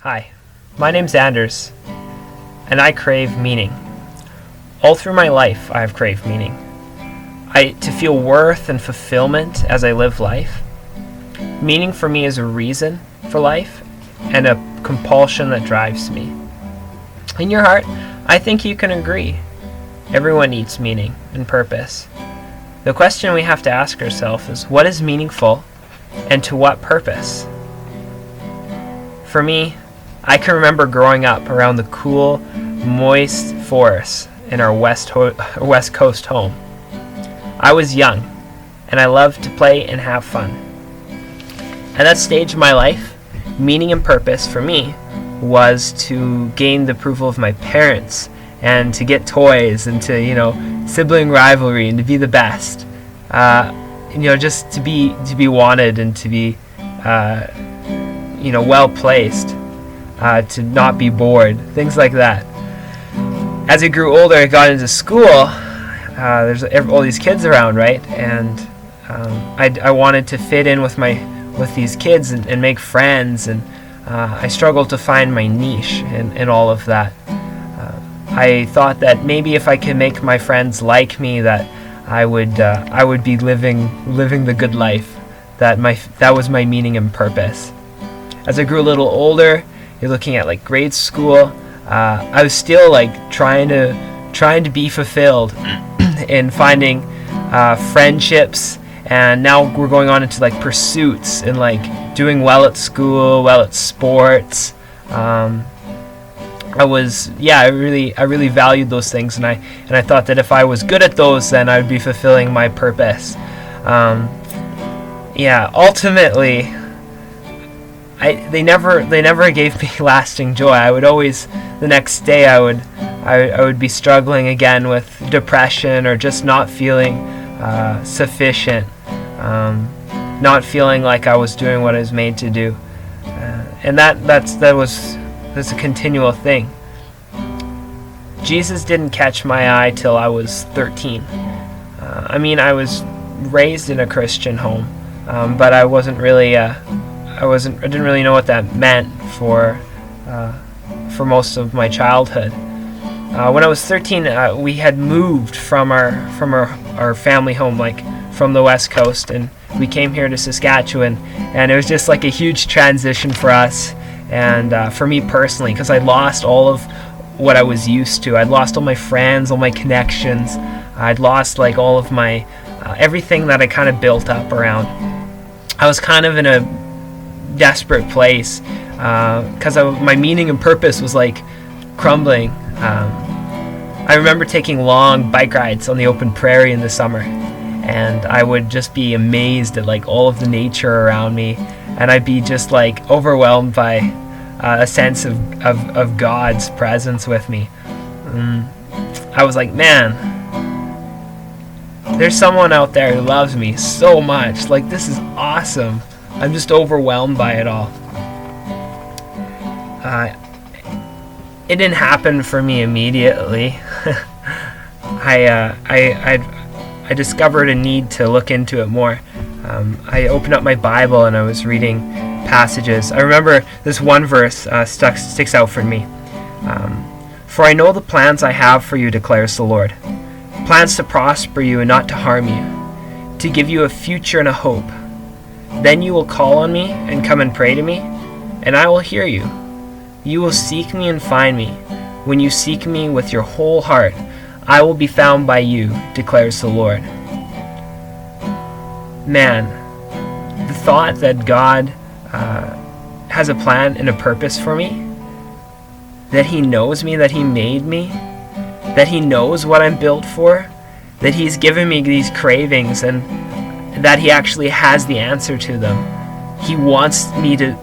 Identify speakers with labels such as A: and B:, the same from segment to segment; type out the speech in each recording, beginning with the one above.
A: Hi, my name's Anders, and I crave meaning. All through my life, I have craved meaning. To feel worth and fulfillment as I live life. Meaning for me is a reason for life and a compulsion that drives me. In your heart, I think you can agree. Everyone needs meaning and purpose. The question we have to ask ourselves is, what is meaningful and to what purpose? For me, I can remember growing up around the cool, moist forests in our West Coast home. I was young, and I loved to play and have fun. At that stage of my life, meaning and purpose for me was to gain the approval of my parents and to get toys and to, sibling rivalry and to be the best. Just to be wanted and to be, well placed. To not be bored, things like that. As I grew older, I got into school. There's all these kids around, right? And I wanted to fit in with these kids and make friends, and I struggled to find my niche in all of that. I thought that maybe if I could make my friends like me, that I would be living the good life. That was my meaning and purpose. As I grew a little older, you're looking at grade school. I was still trying to be fulfilled in finding friendships, and now we're going on into pursuits and doing well at school, well at sports. I really valued those things, and I thought that if I was good at those, then I would be fulfilling my purpose. Ultimately, they never gave me lasting joy. I would always, the next day, I would be struggling again with depression or just not feeling sufficient, not feeling like I was doing what I was made to do, and that's a continual thing. Jesus didn't catch my eye till I was 13. I was raised in a Christian home, but I wasn't really. I didn't really know what that meant for most of my childhood. When I was 13, we had moved from our family home, from the West Coast, and we came here to Saskatchewan, and it was just a huge transition for us, and for me personally, because I'd lost all of what I was used to. I'd lost all my friends, all my connections. I'd lost all of my everything that I kind of built up around. I was kind of in a desperate place because my meaning and purpose was crumbling. I remember taking long bike rides on the open prairie in the summer, and I would just be amazed at all of the nature around me, and I'd be just overwhelmed by a sense of God's presence with me. I was man, there's someone out there who loves me so much. This is awesome. I'm just overwhelmed by it all. It didn't happen for me immediately. I discovered a need to look into it more. I opened up my Bible and I was reading passages. I remember this one verse sticks out for me. For I know the plans I have for you, declares the Lord. Plans to prosper you and not to harm you, to give you a future and a hope. Then you will call on me and come and pray to me, and I will hear you. You will seek me and find me. When you seek me with your whole heart, I will be found by you, declares the Lord. Man, the thought that God has a plan and a purpose for me, that He knows me, that He made me, that He knows what I'm built for, that He's given me these cravings, and that He actually has the answer to them. He wants me to.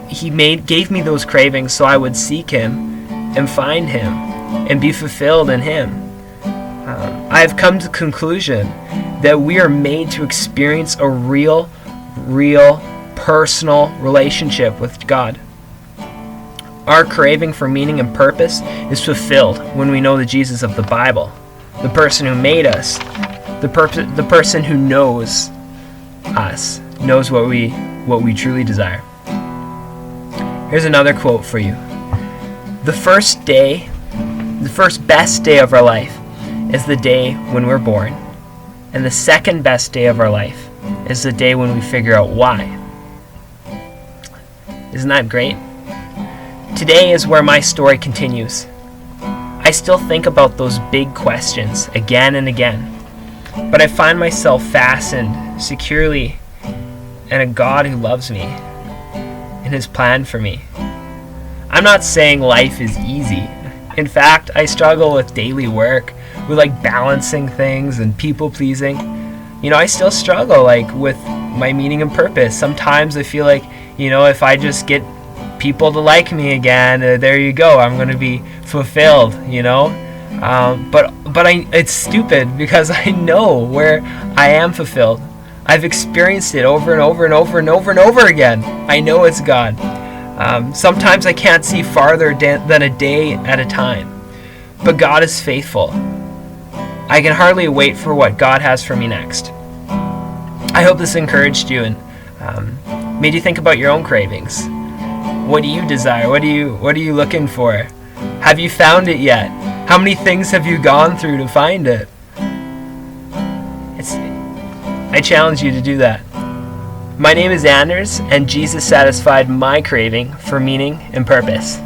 A: Gave me those cravings so I would seek Him and find Him and be fulfilled in Him. I have come to the conclusion that we are made to experience a real, personal relationship with God. Our craving for meaning and purpose is fulfilled when we know the Jesus of the Bible, the person who made us, the person who knows us, knows what we truly desire. Here's another quote for you. The first best day of our life is the day when we're born. And the second best day of our life is the day when we figure out why. Isn't that great? Today is where my story continues. I still think about those big questions again and again, but I find myself fastened securely in a God who loves me and His plan for me. I'm not saying life is easy. In fact, I struggle with daily work, with balancing things and people pleasing. I still struggle with my meaning and purpose. Sometimes I feel like, if I just get people to like me again, there you go, I'm going to be fulfilled, but it's stupid because I know where I am fulfilled. I've experienced it over and over and over and over and over again. I know it's God. Sometimes I can't see farther than a day at a time, but God is faithful. I can hardly wait for what God has for me next. I hope this encouraged you and made you think about your own cravings. What do you desire? What are you looking for? Have you found it yet? How many things have you gone through to find it? I challenge you to do that. My name is Anders, and Jesus satisfied my craving for meaning and purpose.